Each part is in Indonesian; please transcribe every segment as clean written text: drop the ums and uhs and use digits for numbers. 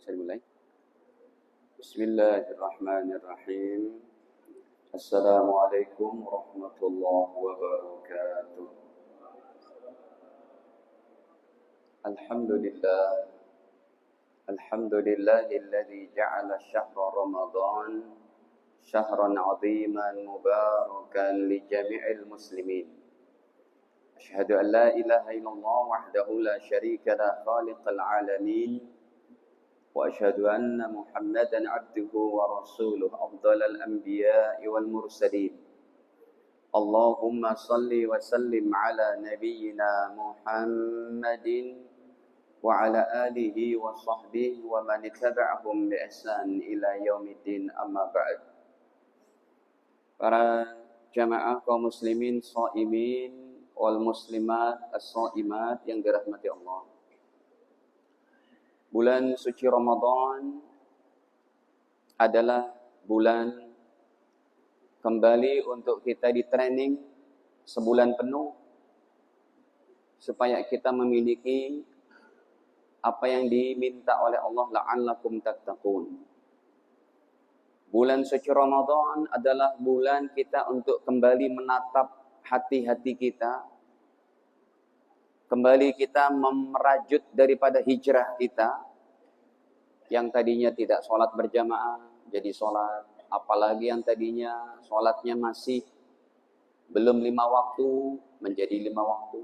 Saya mulai. Bismillahirrahmanirrahim. Assalamualaikum warahmatullahi wabarakatuh. Alhamdulillah. Alhamdulillahilladzi ja'ala syahra Ramadan syahran 'aziman mubarakan li jami'il muslimin. Asyhadu an la ilaha illallah wahdahu la syarika la khaliqal alamin. وأشهد أن محمدا عبده ورسوله أفضل الأنبياء والمرسلين اللهم صل وسلم على نبينا محمد وعلى آله وصحبه ومن اتبعهم بإحسان إلى يوم الدين أما بعد. Para jamaah kaum muslimin shaimin wal muslimat as-shaimat yang dirahmati Allah. Bulan suci Ramadan adalah bulan kembali untuk kita di training sebulan penuh supaya kita memiliki apa yang diminta oleh Allah, la'allakum tattaqun. Bulan suci Ramadan adalah bulan kita untuk kembali menatap hati-hati kita. Kembali kita merajut daripada hijrah kita yang tadinya tidak sholat berjamaah jadi sholat, apalagi yang tadinya sholatnya masih belum 5 waktu menjadi 5 waktu,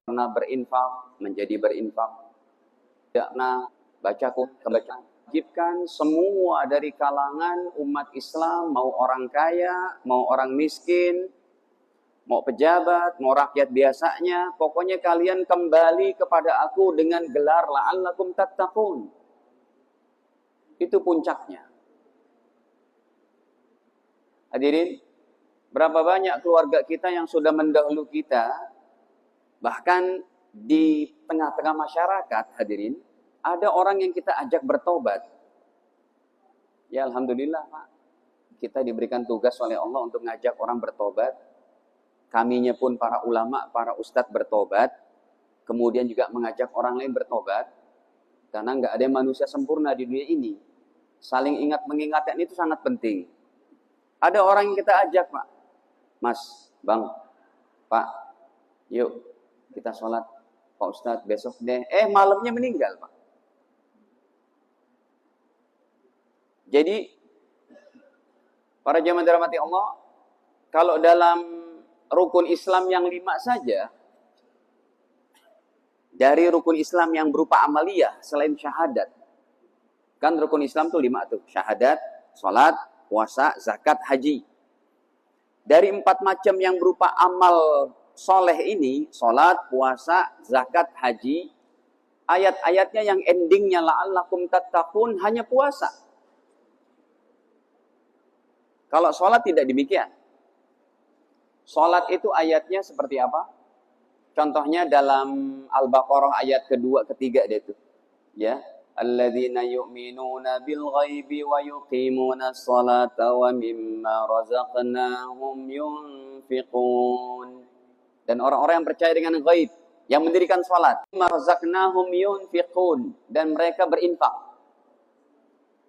karena berinfak menjadi berinfak, karena bacaku kebaca. Wajibkan semua dari kalangan umat Islam, mau orang kaya, mau orang miskin, mau pejabat, mau rakyat biasanya, pokoknya kalian kembali kepada aku dengan gelar la'allakum tattaqun. Itu puncaknya. Hadirin, berapa banyak keluarga kita yang sudah mendahulu kita, bahkan di tengah-tengah masyarakat, hadirin, ada orang yang kita ajak bertobat. Ya Alhamdulillah Pak, kita diberikan tugas oleh Allah untuk ngajak orang bertobat. Kaminya pun para ulama, para ustadz bertobat, kemudian juga mengajak orang lain bertobat, karena nggak ada manusia sempurna di dunia ini. Saling ingat mengingatkan itu sangat penting. Ada orang yang kita ajak, Pak, Mas, Bang, Pak, yuk kita sholat, Pak Ustadz besok deh. Malamnya meninggal, Pak. Jadi para jamaah dirahmati Allah, kalau dalam rukun Islam yang 5 saja, dari rukun Islam yang berupa amaliyah selain syahadat, kan rukun Islam tuh 5 tuh, syahadat, sholat, puasa, zakat, haji. Dari 4 macam yang berupa amal soleh ini, sholat, puasa, zakat, haji, ayat-ayatnya yang endingnya la'allakum tattaqun hanya puasa. Kalau sholat tidak demikian. Salat itu ayatnya seperti apa? Contohnya dalam Al-Baqarah ayat kedua, ketiga dia itu. Ya, alladzina yu'minuna bil ghaibi wa yuqimuna sholata wa mimma razaqnahum yunfiqun. Dan orang-orang yang percaya dengan ghaib, yang mendirikan salat, mimma razaqnahum yunfiqun, dan mereka berinfak.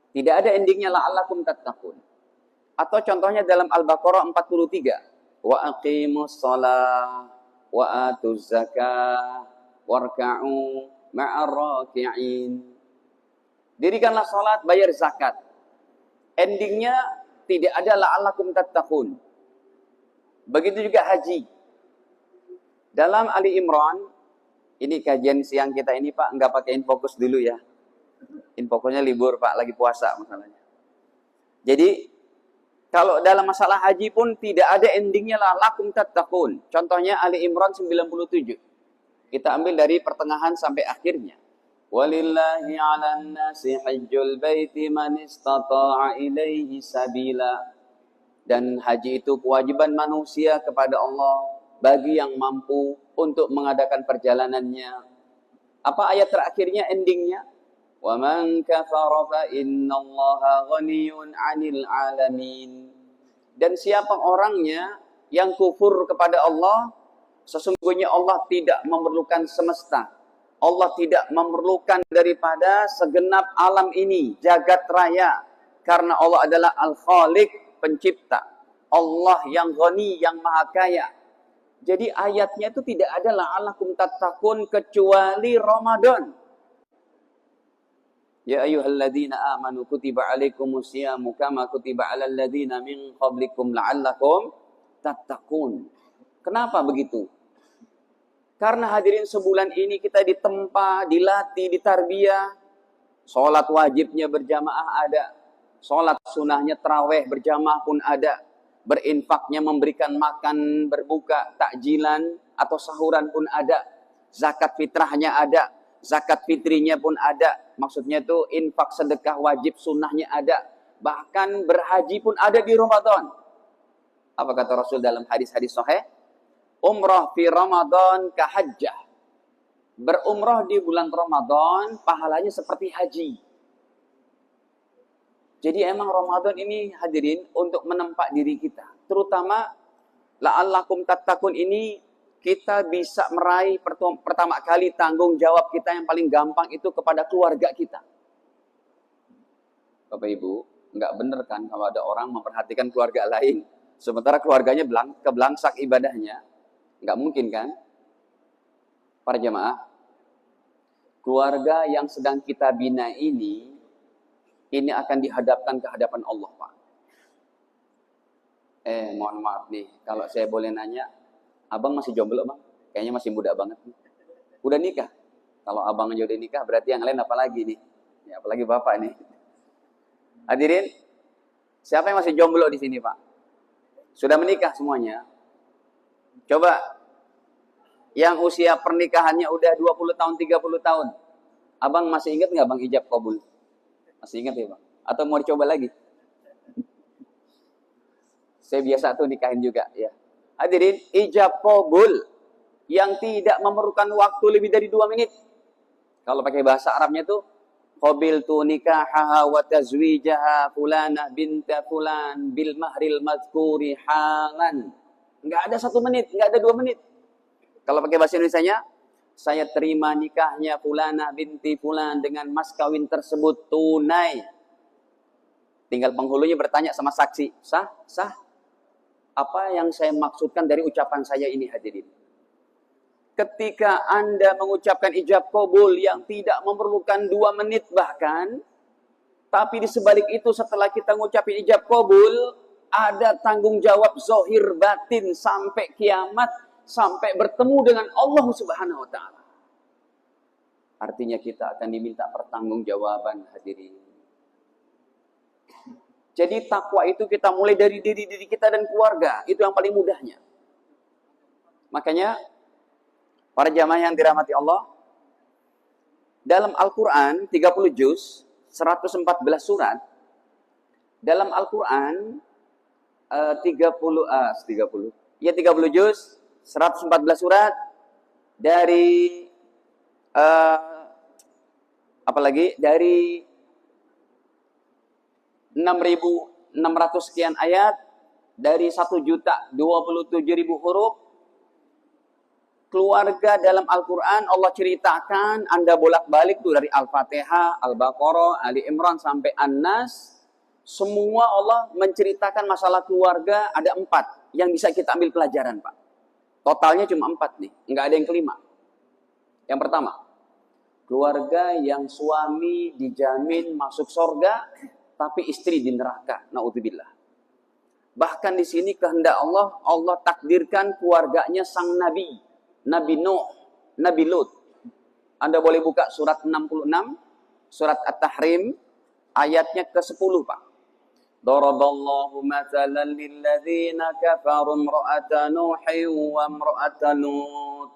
Tidak ada endingnya la'allakum tattaqun. Atau contohnya dalam Al-Baqarah 43. Wa aqimus shalah wa atuz zakah warka'u ma'ar raki'in. Dirikanlah salat, bayar zakat. Endingnya tidak ada la'allakum tattaqun. Begitu juga haji. Dalam Ali Imran, ini kajian siang kita ini Pak, nggak pakai infokus dulu ya. Infokusnya libur Pak, lagi puasa masalahnya. Jadi kalau dalam masalah haji pun tidak ada endingnya la'allakum tattaqun. Contohnya Ali Imran 97. Kita ambil dari pertengahan sampai akhirnya. Walillahi 'alan nasi hajjul baiti man istata'a ilaihi sabila. Dan haji itu kewajiban manusia kepada Allah bagi yang mampu untuk mengadakan perjalanannya. Apa ayat terakhirnya, endingnya? Wa man kafara fa innallaha ghaniyun 'anil 'alamin. Dan siapa orangnya yang kufur kepada Allah, sesungguhnya Allah tidak memerlukan semesta. Allah tidak memerlukan daripada segenap alam ini, jagat raya. Karena Allah adalah Al-Khaliq, pencipta. Allah yang ghani, yang maha kaya. Jadi ayatnya itu tidak ada la'allakum tattaqun kecuali Ramadan. Ya ayyuhalladzina amanu kutiba alaikumusyamu kama kutiba alal ladzina min qablikum la'allakum tattaqun. Kenapa begitu? Karena hadirin sebulan ini kita ditempa, dilatih, ditarbiyah. Sholat wajibnya berjamaah ada. Sholat sunnahnya taraweh berjamaah pun ada. Berinfaknya memberikan makan, berbuka, takjilan atau sahuran pun ada. Zakat fitrahnya ada. Zakat fitrinya pun ada. Maksudnya itu infak sedekah wajib sunnahnya ada. Bahkan berhaji pun ada di Ramadan. Apa kata Rasul dalam hadis-hadis sahih? Umrah fi Ramadan kahajjah. Berumrah di bulan Ramadan pahalanya seperti haji. Jadi emang Ramadan ini hadirin untuk menempa diri kita. Terutama la'allakum tattaqun ini kita bisa meraih pertama kali tanggung jawab kita yang paling gampang itu kepada keluarga kita. Bapak Ibu, nggak bener kan kalau ada orang memperhatikan keluarga lain sementara keluarganya keblangsak ibadahnya. Nggak mungkin kan? Para jemaah, keluarga yang sedang kita bina ini akan dihadapkan ke hadapan Allah, Pak. Mohon maaf nih, kalau saya boleh nanya, abang masih jomblo, Bang? Kayaknya masih muda banget. Udah nikah? Kalau abang aja udah nikah, berarti yang lain apalagi nih? Ya, apalagi bapak nih. Hadirin, siapa yang masih jomblo di sini, Pak? Sudah menikah semuanya? Coba, yang usia pernikahannya udah 20 tahun, 30 tahun. Abang masih ingat nggak Bang ijab kabul? Masih ingat ya Bang? Atau mau dicoba lagi? Saya biasa tuh nikahin juga ya. Hadirin, ijab kabul yang tidak memerlukan waktu lebih dari 2 menit. Kalau pakai bahasa Arabnya tuh, qabiltu nikahaha wa tazwijaha fulana binta fulan bil mahril mazkuri halan. Nggak ada 1 menit, nggak ada 2 menit. Kalau pakai bahasa Indonesianya, saya terima nikahnya fulana binti fulan dengan mas kawin tersebut tunai. Tinggal penghulunya bertanya sama saksi, sah? Sah? Apa yang saya maksudkan dari ucapan saya ini hadirin? Ketika Anda mengucapkan ijab kabul yang tidak memerlukan 2 menit bahkan, tapi di sebalik itu setelah kita mengucapkan ijab kabul, ada tanggung jawab zahir batin sampai kiamat, sampai bertemu dengan Allah Subhanahu wa taala. Artinya kita akan diminta pertanggungjawaban hadirin. Jadi takwa itu kita mulai dari diri kita dan keluarga, itu yang paling mudahnya. Makanya para jamaah yang dirahmati Allah, dalam Al-Qur'an 30 juz, 114 surat, dalam Al-Qur'an 30 juz 114 surat dari apalagi dari 6.600 sekian ayat dari 1.027.000 huruf. Keluarga dalam Al-Quran Allah ceritakan, Anda bolak-balik tuh dari Al-Fatihah, Al-Baqarah, Ali Imran sampai An-Nas. Semua Allah menceritakan masalah keluarga, ada 4 yang bisa kita ambil pelajaran, Pak. Totalnya cuma 4 nih, nggak ada yang kelima. Yang pertama, keluarga yang suami dijamin masuk surga, tapi istri di neraka. Na'udzubillah. Bahkan di sini kehendak Allah, Allah takdirkan keluarganya sang Nabi, Nabi Nuh, Nabi Lut. Anda boleh buka surat 66, surat At-Tahrim, ayatnya ke-10, Pak. Daraballahu mathalan lilladzina kafaru imra'ata Nuhin wa imra'ata Lut.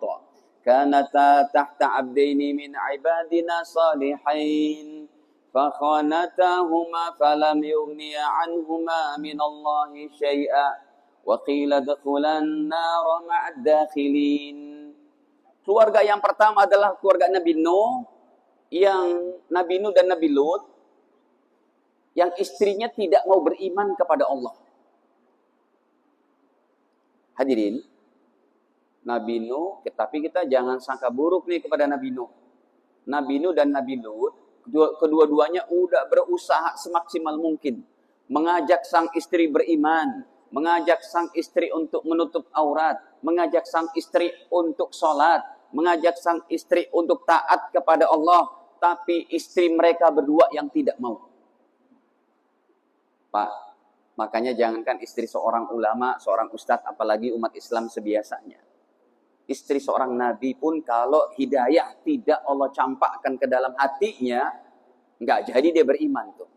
Kanata tahta 'abdaini min 'ibadina salihin. Fakhanatahuma falam yughniya 'anhuma min Allahi syai'a. Wa qila dukhulan nar ma'ad dakhilin. Keluarga yang pertama adalah keluarga Nabi Nuh, yang Nabi Nuh dan Nabi Lut, yang istrinya tidak mau beriman kepada Allah. Hadirin, Nabi Nuh, tapi kita jangan sangka buruk nih kepada Nabi Nuh. Nabi Nuh dan Nabi Lut, kedua-duanya udah berusaha semaksimal mungkin mengajak sang istri beriman, mengajak sang istri untuk menutup aurat, mengajak sang istri untuk sholat, mengajak sang istri untuk taat kepada Allah, tapi istri mereka berdua yang tidak mau. Pak, makanya jangankan istri seorang ulama, seorang ustadz, apalagi umat Islam sebiasanya. Istri seorang nabi pun kalau hidayah tidak Allah campakkan ke dalam hatinya, nggak jadi dia beriman tuh.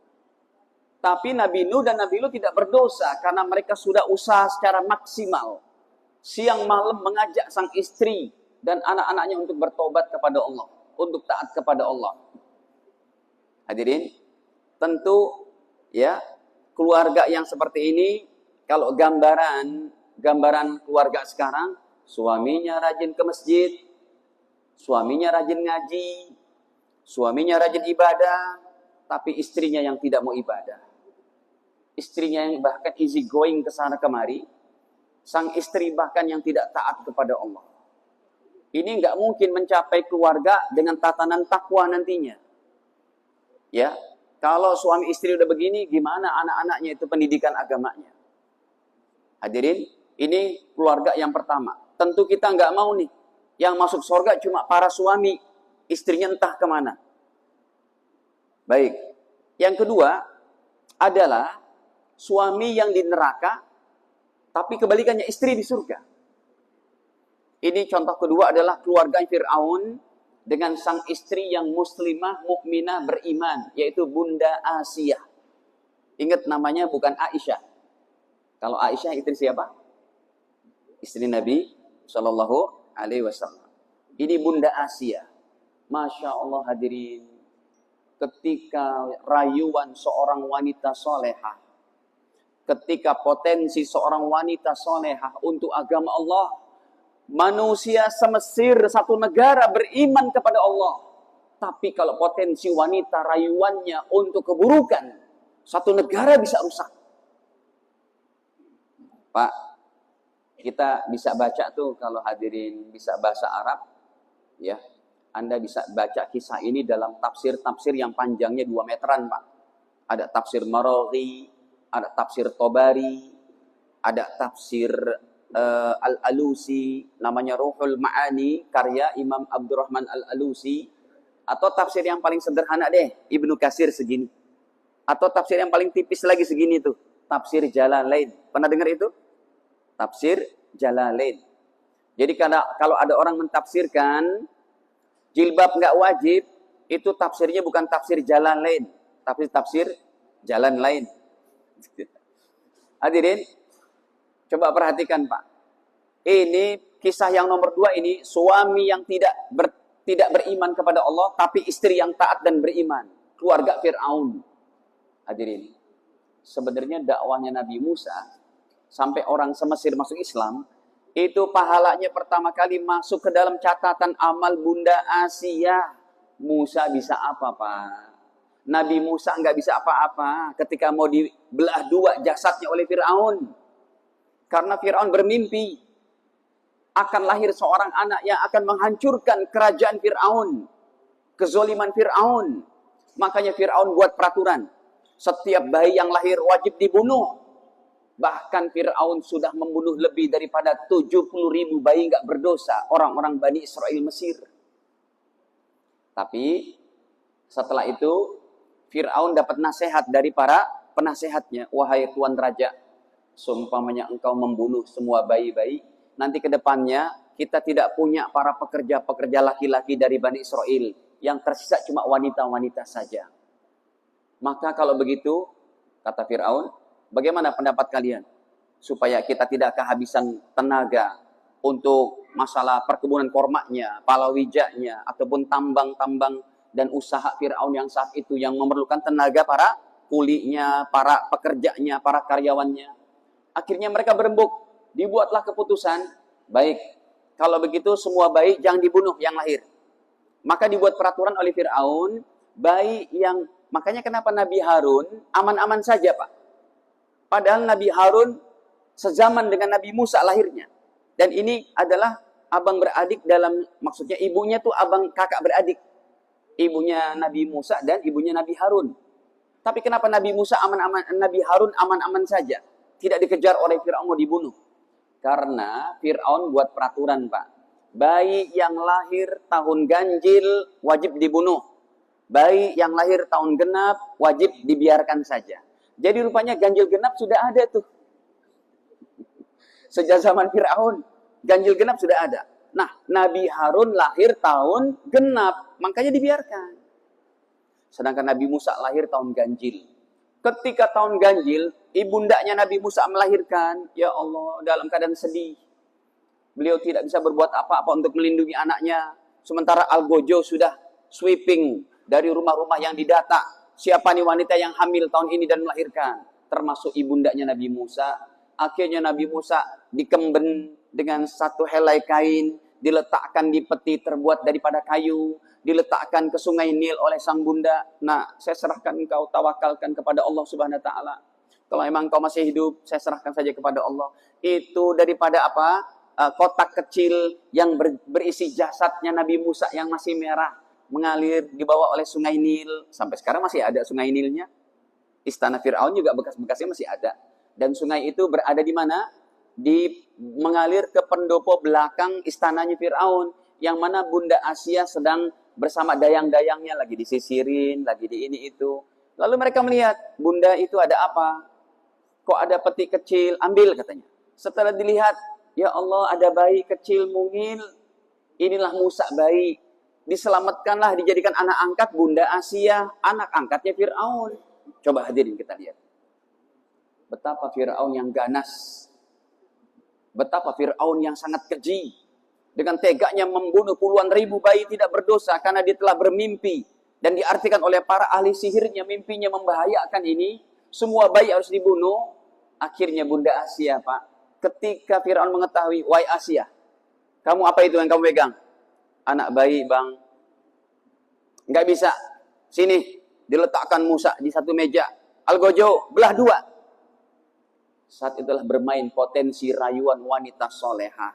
Tapi Nabi Nuh dan Nabi Lut tidak berdosa karena mereka sudah usaha secara maksimal. Siang malam mengajak sang istri dan anak-anaknya untuk bertobat kepada Allah, untuk taat kepada Allah. Hadirin, tentu ya keluarga yang seperti ini, kalau gambaran keluarga sekarang, suaminya rajin ke masjid, suaminya rajin ngaji, suaminya rajin ibadah, tapi istrinya yang tidak mau ibadah. Istrinya yang bahkan easy going ke sana kemari, sang istri bahkan yang tidak taat kepada Allah. Ini nggak mungkin mencapai keluarga dengan tatanan takwa nantinya. Ya, kalau suami istri udah begini, gimana anak-anaknya itu pendidikan agamanya? Hadirin, ini keluarga yang pertama. Tentu kita nggak mau nih, yang masuk surga cuma para suami, istrinya entah kemana. Baik, yang kedua adalah suami yang di neraka, tapi kebalikannya istri di surga. Ini contoh kedua adalah keluarga Fir'aun dengan sang istri yang muslimah, mukminah, beriman, yaitu Bunda Asiyah. Ingat namanya bukan Aisyah. Kalau Aisyah istri siapa? Istri Nabi Shallallahu Alaihi Wasallam. Ini Bunda Asiyah. Masya Allah hadirin. Ketika rayuan seorang wanita solehah, ketika potensi seorang wanita solehah untuk agama Allah, manusia semesir satu negara beriman kepada Allah. Tapi kalau potensi wanita rayuannya untuk keburukan, satu negara bisa rusak. Pak, kita bisa baca tuh kalau hadirin bisa bahasa Arab, ya. Anda bisa baca kisah ini dalam tafsir-tafsir yang panjangnya 2 meteran, Pak. Ada tafsir Maraghi, ada tafsir Tobari, ada tafsir Al-Alusi, namanya Ruhul Ma'ani, karya Imam Abdurrahman Al-Alusi, atau tafsir yang paling sederhana deh, Ibnu Katsir segini. Atau tafsir yang paling tipis lagi segini tuh, tafsir Jalalain. Pernah dengar itu? Tafsir Jalalain. Jadi kalau ada orang mentafsirkan jilbab nggak wajib, itu tafsirnya bukan tafsir jalan lain, tapi tafsir jalan lain. Hadirin, coba perhatikan Pak. Ini kisah yang nomor 2 ini, suami yang tidak beriman kepada Allah, tapi istri yang taat dan beriman. Keluarga Fir'aun. Hadirin, sebenarnya dakwahnya Nabi Musa, sampai orang semesir masuk Islam, itu pahalanya pertama kali masuk ke dalam catatan amal Bunda Asiyah. Musa bisa apa, Pak? Nabi Musa nggak bisa apa-apa ketika mau dibelah 2 jasadnya oleh Fir'aun. Karena Fir'aun bermimpi akan lahir seorang anak yang akan menghancurkan kerajaan Fir'aun. Kezoliman Fir'aun. Makanya Fir'aun buat peraturan. Setiap bayi yang lahir wajib dibunuh. Bahkan Fir'aun sudah membunuh lebih daripada 70.000 bayi nggak berdosa, orang-orang Bani Israel Mesir. Tapi setelah itu Fir'aun dapat nasihat dari para penasehatnya. Wahai Tuan Raja, seumpamanya engkau membunuh semua bayi-bayi, nanti ke depannya kita tidak punya para pekerja-pekerja laki-laki dari Bani Israel. Yang tersisa cuma wanita-wanita saja. Maka kalau begitu, kata Fir'aun, bagaimana pendapat kalian? Supaya kita tidak kehabisan tenaga untuk masalah perkebunan kormanya, palawijanya, ataupun tambang-tambang dan usaha Fir'aun yang saat itu yang memerlukan tenaga para kulinya, para pekerjanya, para karyawannya. Akhirnya mereka berembuk. Dibuatlah keputusan, baik, kalau begitu semua bayi jangan dibunuh yang lahir. Maka dibuat peraturan oleh Fir'aun, bayi yang, makanya kenapa Nabi Harun aman-aman saja Pak. Padahal Nabi Harun sezaman dengan Nabi Musa lahirnya. Dan ini adalah abang beradik dalam, maksudnya ibunya tuh abang kakak beradik. ibunya Nabi Musa dan ibunya Nabi Harun. Tapi kenapa Nabi Musa aman-aman, Nabi Harun aman-aman saja? Tidak dikejar oleh Fir'aun mau dibunuh. Karena Fir'aun buat peraturan, Pak. Bayi yang lahir tahun ganjil wajib dibunuh. Bayi yang lahir tahun genap wajib dibiarkan saja. Jadi rupanya ganjil genap sudah ada tuh. Sejak zaman Fir'aun, ganjil genap sudah ada. Nah, Nabi Harun lahir tahun genap, makanya dibiarkan. Sedangkan Nabi Musa lahir tahun ganjil. Ketika tahun ganjil, ibundanya Nabi Musa melahirkan, ya Allah, dalam keadaan sedih. Beliau tidak bisa berbuat apa-apa untuk melindungi anaknya. Sementara Algojo sudah sweeping dari rumah-rumah yang didata. Siapa nih wanita yang hamil tahun ini dan melahirkan? Termasuk ibundanya Nabi Musa. Akhirnya Nabi Musa dikemben dengan satu helai kain, diletakkan di peti terbuat daripada kayu, diletakkan ke sungai Nil oleh sang bunda. Nah, saya serahkan engkau, tawakalkan kepada Allah Subhanahu wa taala. Kalau memang engkau masih hidup, saya serahkan saja kepada Allah. Itu daripada apa? Kotak kecil yang berisi jasadnya Nabi Musa yang masih merah, mengalir dibawa oleh sungai Nil. Sampai sekarang masih ada sungai Nilnya. Istana Fir'aun juga bekas-bekasnya masih ada. Dan sungai itu berada di mana? Mengalir ke pendopo belakang istananya Fir'aun, yang mana Bunda Asia sedang bersama dayang-dayangnya, lagi disisirin, lagi di ini itu. Lalu mereka melihat, bunda itu ada apa? Kok ada peti kecil? Ambil katanya. Setelah dilihat, ya Allah, ada bayi kecil mungil. Inilah Musa bayi. Diselamatkanlah, dijadikan anak angkat Bunda Asia, anak angkatnya Fir'aun. Coba hadirin kita lihat. Betapa Fir'aun yang ganas. Betapa Fir'aun yang sangat keji. Dengan tegaknya membunuh puluhan ribu bayi tidak berdosa karena dia telah bermimpi. Dan diartikan oleh para ahli sihirnya, mimpinya membahayakan ini. Semua bayi harus dibunuh. Akhirnya Bunda Asia, Pak. Ketika Fir'aun mengetahui, wahai Asia, kamu apa itu yang kamu pegang? Anak bayi, Bang. Nggak bisa. Sini, diletakkan Musa di satu meja. Algojo, belah dua. Saat itulah bermain potensi rayuan wanita solehah.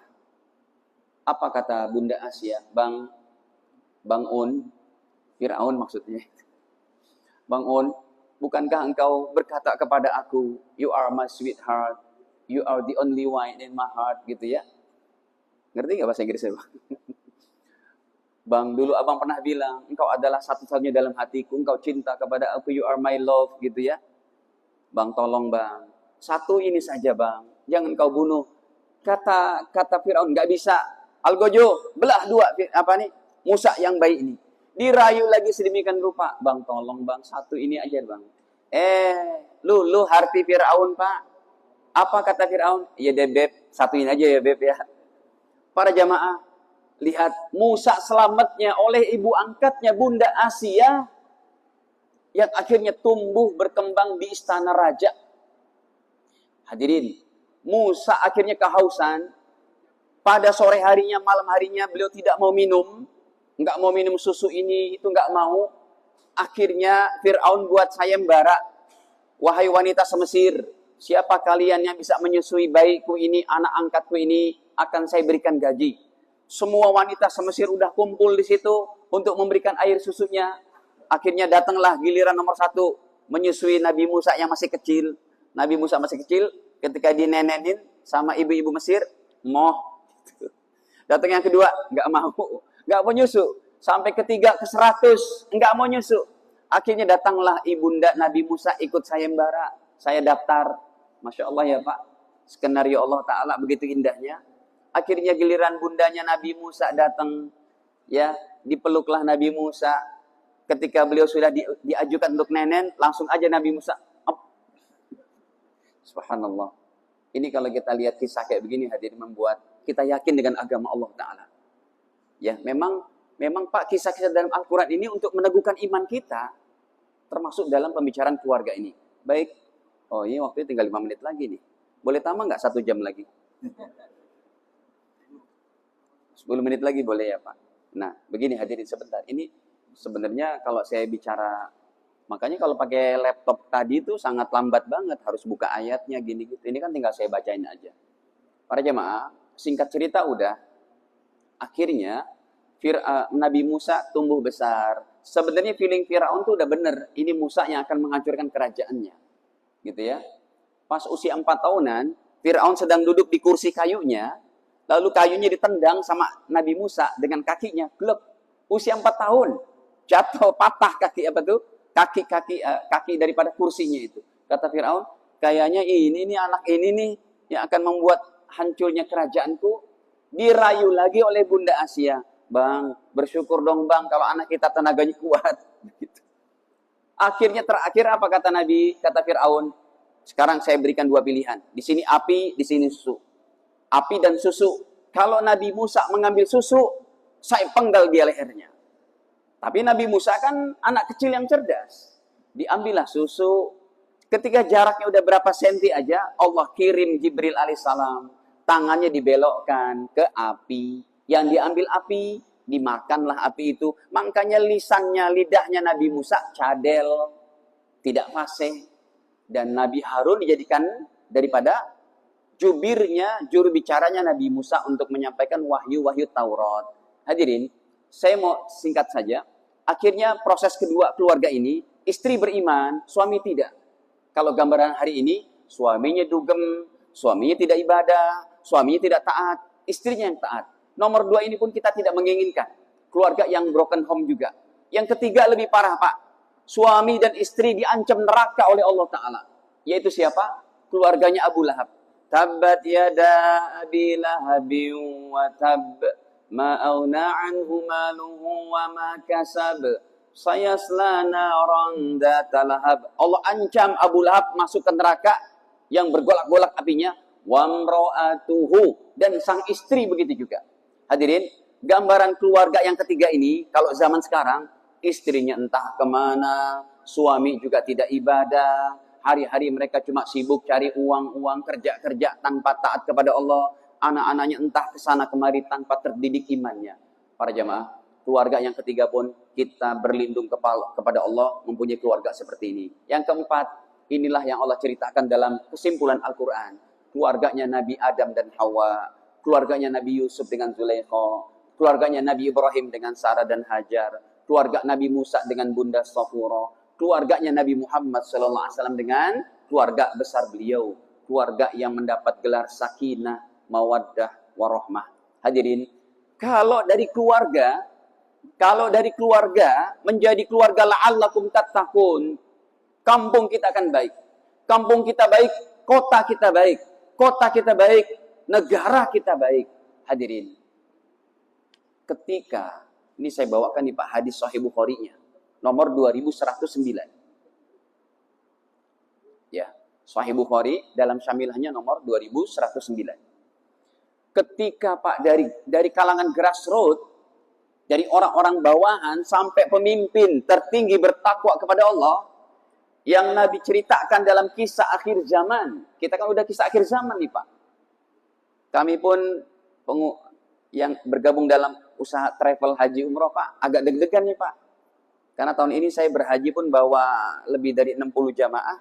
Apa kata Bunda Asia? Bang Un, Fir'aun maksudnya. Bang Un, bukankah engkau berkata kepada aku, you are my sweetheart, you are the only one in my heart, gitu ya? Ngerti nggak bahasa Inggrisnya, Bang? Bang, dulu abang pernah bilang, engkau adalah satu-satunya dalam hatiku, engkau cinta kepada aku, you are my love, gitu ya? Bang, tolong Bang, satu ini saja Bang, jangan kau bunuh. Kata Fir'aun, nggak bisa. Algojo, belah dua, Musa yang baik ini. Dirayu lagi sedemikian rupa. Bang, tolong Bang, satu ini aja Bang. Lu harti Fir'aun, Pak. Apa kata Fir'aun? Ya deh Beb, satuin aja ya Beb ya. Para jamaah, lihat Musa selamatnya oleh ibu angkatnya Bunda Asia. Yang akhirnya tumbuh berkembang di istana raja. Hadirin, Musa akhirnya kehausan. Pada sore harinya, malam harinya beliau tidak mau minum. Nggak mau minum susu ini, itu nggak mau. Akhirnya Fir'aun buat sayembara. Wahai wanita semesir, siapa kalian yang bisa menyusui bayiku ini, anak angkatku ini, akan saya berikan gaji. Semua wanita semesir udah kumpul di situ untuk memberikan air susunya. Akhirnya datanglah giliran nomor 1, menyusui Nabi Musa yang masih kecil. Nabi Musa masih kecil, ketika dinenenin sama ibu-ibu Mesir, moh. Datang yang kedua, nggak mau nyusu. Sampai ketiga, ke 100, nggak mau nyusu. Akhirnya datanglah ibunda Nabi Musa ikut sayembara. Saya daftar. Masya Allah ya Pak. Skenario Allah Ta'ala begitu indahnya. Akhirnya giliran bundanya Nabi Musa datang. Ya, dipeluklah Nabi Musa. Ketika beliau sudah diajukan untuk nenen, langsung aja Nabi Musa. Subhanallah. Ini kalau kita lihat kisah kayak begini, hadirin, membuat kita yakin dengan agama Allah Ta'ala. Ya, memang Pak, kisah-kisah dalam Al-Quran ini untuk meneguhkan iman kita, termasuk dalam pembicaraan keluarga ini. Baik, oh ini waktunya tinggal 5 menit lagi nih. Boleh tambah nggak 1 jam lagi? 10 menit lagi boleh ya Pak? Nah, begini hadirin sebentar. Ini sebenarnya kalau saya bicara, makanya kalau pakai laptop tadi itu sangat lambat banget. Harus buka ayatnya gini-gitu. Ini kan tinggal saya bacain aja. Para jemaah, singkat cerita udah. Akhirnya Nabi Musa tumbuh besar. Sebenarnya feeling Firaun tuh udah bener. Ini Musa yang akan menghancurkan kerajaannya. Gitu ya. Pas usia 4 tahunan, Firaun sedang duduk di kursi kayunya. Lalu kayunya ditendang sama Nabi Musa dengan kakinya. Glek. Usia 4 tahun. Jatuh, patah kaki apa tuh? Kaki daripada kursinya itu. Kata Firaun, kayaknya ini nih anak ini nih yang akan membuat hancurnya kerajaanku. Dirayu lagi oleh Bunda Asia. Bang, bersyukur dong bang kalau anak kita tenaganya kuat. Akhirnya terakhir apa kata Nabi? Kata Fir'aun, sekarang saya berikan 2 pilihan. Di sini api, di sini susu. Api dan susu. Kalau Nabi Musa mengambil susu, saya penggal dia lehernya. Tapi Nabi Musa kan anak kecil yang cerdas. Diambillah susu. Ketika jaraknya udah berapa senti aja, Allah kirim Jibril alaihissalam. Tangannya dibelokkan ke api. Yang diambil api, dimakanlah api itu. Makanya lisannya, lidahnya Nabi Musa cadel, tidak fasih. Dan Nabi Harun dijadikan daripada jubirnya, juru bicaranya Nabi Musa untuk menyampaikan wahyu-wahyu Taurat. Hadirin, saya mau singkat saja. Akhirnya proses kedua keluarga ini, istri beriman, suami tidak. Kalau gambaran hari ini, suaminya dugem, suaminya tidak ibadah, suaminya tidak taat, istrinya yang taat. Nomor 2 ini pun kita tidak menginginkan. Keluarga yang broken home juga. Yang ketiga lebih parah, Pak. Suami dan istri diancam neraka oleh Allah Ta'ala. Yaitu siapa? Keluarganya Abu Lahab. Tabbat yada abi lahabin wa tab. Ma'auna anhu maluhu wa ma kasab. Sayasla naran data lahab. Allah ancam Abu Lahab masuk ke neraka yang bergolak-golak apinya. Wamro'atuhu. Dan sang istri begitu juga. Hadirin, gambaran keluarga yang ketiga ini, kalau zaman sekarang, istrinya entah kemana, suami juga tidak ibadah, hari-hari mereka cuma sibuk cari uang-uang, kerja-kerja tanpa taat kepada Allah, anak-anaknya entah kesana kemari tanpa terdidik imannya. Para jamaah, keluarga yang ketiga pun kita berlindung kepada Allah mempunyai keluarga seperti ini. Yang keempat, inilah yang Allah ceritakan dalam kesimpulan Al-Quran. Keluarganya Nabi Adam dan Hawa, keluarganya Nabi Yusuf dengan Zulaikha, keluarganya Nabi Ibrahim dengan Sarah dan Hajar, keluarga Nabi Musa dengan Bunda Safura, keluarganya Nabi Muhammad SAW dengan keluarga besar beliau, keluarga yang mendapat gelar sakinah, mawaddah, warahmah. Hadirin, kalau dari keluarga menjadi keluarga la'allakum tattaqun, kampung kita akan baik. Kampung kita baik, kota kita baik. Kota kita baik, negara kita baik. Hadirin, ketika ini saya bawakan nih Pak hadis Sahih Bukhari-nya nomor 2109. Ya, Sahih Bukhari dalam syamilahnya nomor 2109. Ketika Pak dari kalangan grassroots, dari orang-orang bawahan sampai pemimpin tertinggi bertakwa kepada Allah yang Nabi ceritakan dalam kisah akhir zaman. Kita kan udah kisah akhir zaman nih Pak. Kami pun yang bergabung dalam usaha travel haji umroh Pak, agak deg-degan nih Pak. Karena tahun ini saya berhaji pun bawa lebih dari 60 jamaah.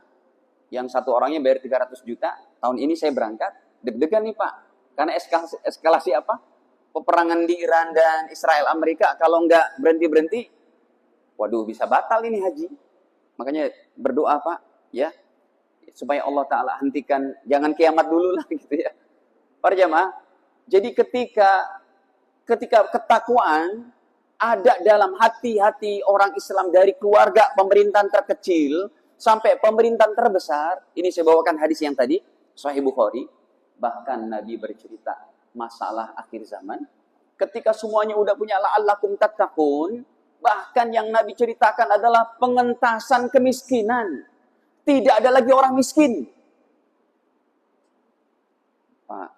Yang satu orangnya bayar 300 juta. Tahun ini saya berangkat, deg-degan nih Pak. Karena eskalasi apa? Peperangan di Iran dan Israel Amerika, kalau nggak berhenti-berhenti, waduh bisa batal ini haji. Makanya berdoa Pak, ya, supaya Allah Ta'ala hentikan, jangan kiamat dulu lah gitu ya. Para jamaah, jadi ketika ketakwaan ada dalam hati-hati orang Islam dari keluarga pemerintahan terkecil sampai pemerintahan terbesar, ini saya bawakan hadis yang tadi, Sahih Bukhari, bahkan Nabi bercerita masalah akhir zaman, ketika semuanya udah punya la'allakum tattaqun, bahkan yang Nabi ceritakan adalah pengentasan kemiskinan. Tidak ada lagi orang miskin. Pak,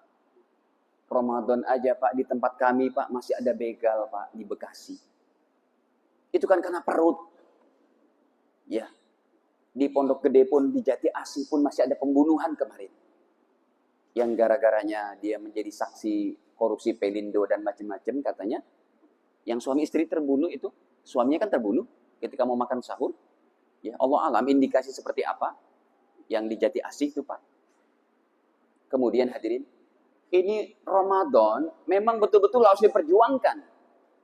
Ramadan aja Pak di tempat kami Pak masih ada begal Pak di Bekasi. Itu kan karena perut. Ya. Di Pondok Gede pun, di Jati Asih pun masih ada pembunuhan kemarin. Yang gara-garanya dia menjadi saksi korupsi Pelindo dan macam-macam katanya. Yang suami istri terbunuh itu, suaminya kan terbunuh ketika mau makan sahur. Ya, Allah alam indikasi seperti apa yang di Jati Asih itu Pak. Kemudian hadirin, ini Ramadan memang betul-betul harus diperjuangkan.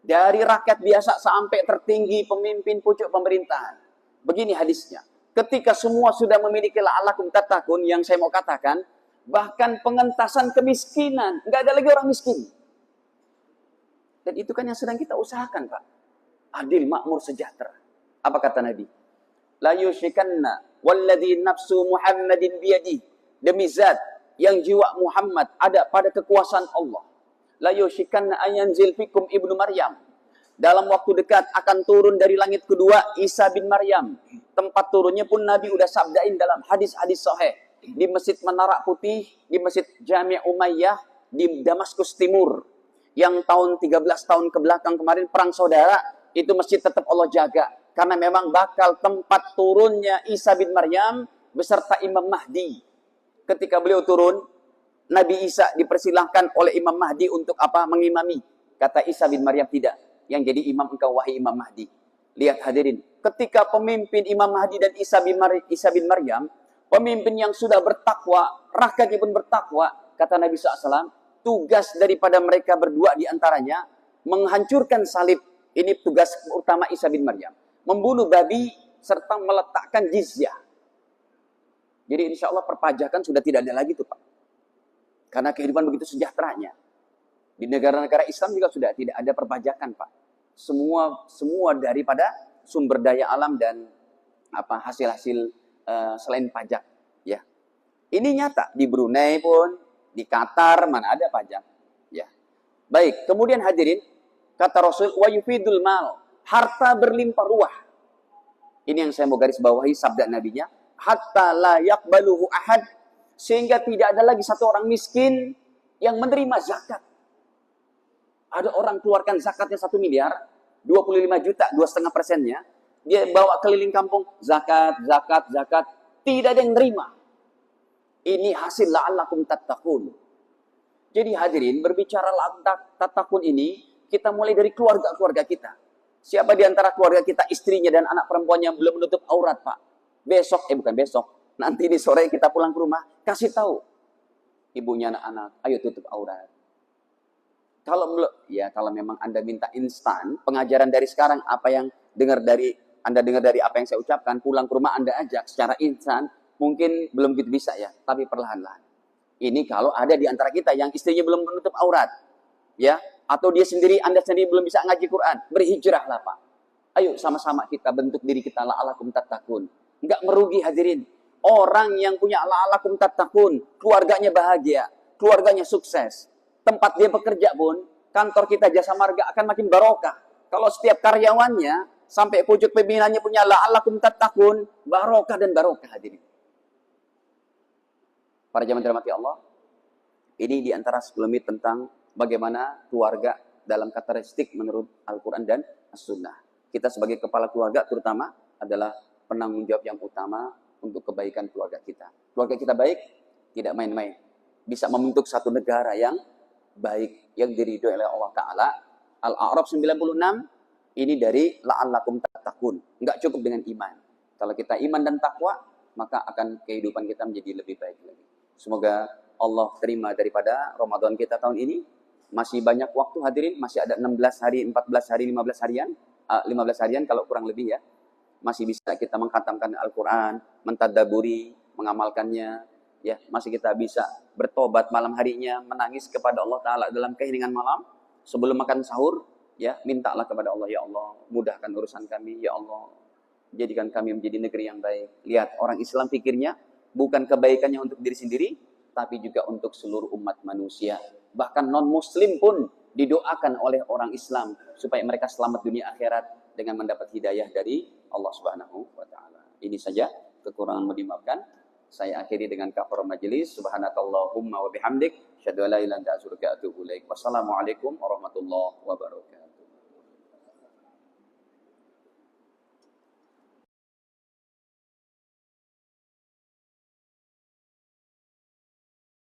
Dari rakyat biasa sampai tertinggi pemimpin pucuk pemerintahan. Begini hadisnya. Ketika semua sudah memiliki la'allakum tattaqun, yang saya mau katakan, bahkan pengentasan kemiskinan. Nggak ada lagi orang miskin. Dan itu kan yang sedang kita usahakan, Pak. Adil, makmur, sejahtera. Apa kata Nabi? La yushikanna walladhi nafsu Muhammadin biyadi. Demi zat yang jiwa Muhammad ada pada kekuasaan Allah. La yushikanna ayanzil fikum ibnu Maryam. Dalam waktu dekat akan turun dari langit kedua Isa bin Maryam. Tempat turunnya pun Nabi udah sabdain dalam hadis-hadis sahih. Di Masjid Menara Putih, di Masjid Jami' Umayyah, di Damaskus Timur. Yang tahun 13 tahun ke belakang kemarin perang saudara, itu masjid tetap Allah jaga. Karena memang bakal tempat turunnya Isa bin Maryam beserta Imam Mahdi. Ketika beliau turun, Nabi Isa dipersilahkan oleh Imam Mahdi untuk apa? Mengimami. Kata Isa bin Maryam, tidak. Yang jadi imam engkau wahai Imam Mahdi. Lihat hadirin, ketika pemimpin Imam Mahdi dan Isa bin Maryam, pemimpin yang sudah bertakwa, rakyatnya pun bertakwa, kata Nabi SAW, tugas daripada mereka berdua diantaranya menghancurkan salib. Ini tugas utama Isa bin Maryam. Membunuh babi serta meletakkan jizyah. Jadi insya Allah perpajakan sudah tidak ada lagi tuh Pak. Karena kehidupan begitu sejahteranya. Di negara-negara Islam juga sudah tidak ada perpajakan Pak. Semua daripada sumber daya alam dan apa hasil-hasil selain pajak. Ya, ini nyata di Brunei pun. Di Qatar mana ada pajak, ya. Baik, kemudian hadirin, kata Rasul, wa yufidul mal, harta berlimpah ruah. Ini yang saya mau garis bawahi sabda nabinya, hatta la yaqbaluhu ahad, sehingga tidak ada lagi satu orang miskin yang menerima zakat. Ada orang keluarkan zakatnya 1 miliar, 25 juta, 2,5%-nya, dia bawa keliling kampung, zakat, tidak ada yang nerima. Ini hasil la'allakum tattaqun. Jadi hadirin, berbicara tattaqun ini, kita mulai dari keluarga-keluarga kita. Siapa di antara keluarga kita, istrinya dan anak perempuannya belum menutup aurat, Pak? Bukan besok. Nanti di sore kita pulang ke rumah, kasih tahu. Ibunya anak-anak, ayo tutup aurat. Kalau memang Anda minta instan, pengajaran dari sekarang, apa yang Anda dengar dari apa yang saya ucapkan, pulang ke rumah Anda ajak secara instan, mungkin belum gitu bisa ya, tapi perlahan-lahan. Ini kalau ada di antara kita yang istrinya belum menutup aurat, ya, atau Anda sendiri belum bisa ngaji Quran, berhijrahlah Pak. Ayo sama-sama kita bentuk diri kita la'allakum tattaqun. Enggak merugi hadirin. Orang yang punya la'allakum tattaqun, keluarganya bahagia, keluarganya sukses. Tempat dia bekerja pun, kantor kita Jasa Marga akan makin barokah. Kalau setiap karyawannya sampai pucuk pimpinannya punya la'allakum tattaqun, barokah dan barokah hadirin. Para jamaah dirahmati Allah, ini diantara 10 menit tentang bagaimana keluarga dalam karakteristik menurut Al-Quran dan As-Sunnah. Kita sebagai kepala keluarga terutama adalah penanggung jawab yang utama untuk kebaikan keluarga kita. Keluarga kita baik, tidak main-main. Bisa membentuk satu negara yang baik, yang diridhoi oleh Allah Ta'ala. Al-A'raf 96, ini dari la'allakum tattaqun. Enggak cukup dengan iman. Kalau kita iman dan takwa, maka akan kehidupan kita menjadi lebih baik lagi. Semoga Allah terima daripada Ramadan kita tahun ini. Masih banyak waktu hadirin, masih ada 16 hari, 14 hari, 15 harian. 15 harian kalau kurang lebih ya. Masih bisa kita mengkhatamkan Al-Quran, mentadaburi, mengamalkannya. Ya, masih kita bisa bertobat malam harinya, menangis kepada Allah Ta'ala dalam keheningan malam. Sebelum makan sahur, ya, mintalah kepada Allah, ya Allah, mudahkan urusan kami, ya Allah. Jadikan kami menjadi negeri yang baik. Lihat, orang Islam pikirnya, bukan kebaikannya untuk diri sendiri, tapi juga untuk seluruh umat manusia. Bahkan non-muslim pun didoakan oleh orang Islam supaya mereka selamat dunia akhirat dengan mendapat hidayah dari Allah Subhanahu wa taala. Ini saja, kekurangan mohon dimaafkan. Saya akhiri dengan kafarah majelis. Subhanakallahumma wa bihamdik, asyhadu an la ilaha illa anta astaghfiruka wa atubu ilaik. Wassalamualaikum warahmatullahi wabarakatuh.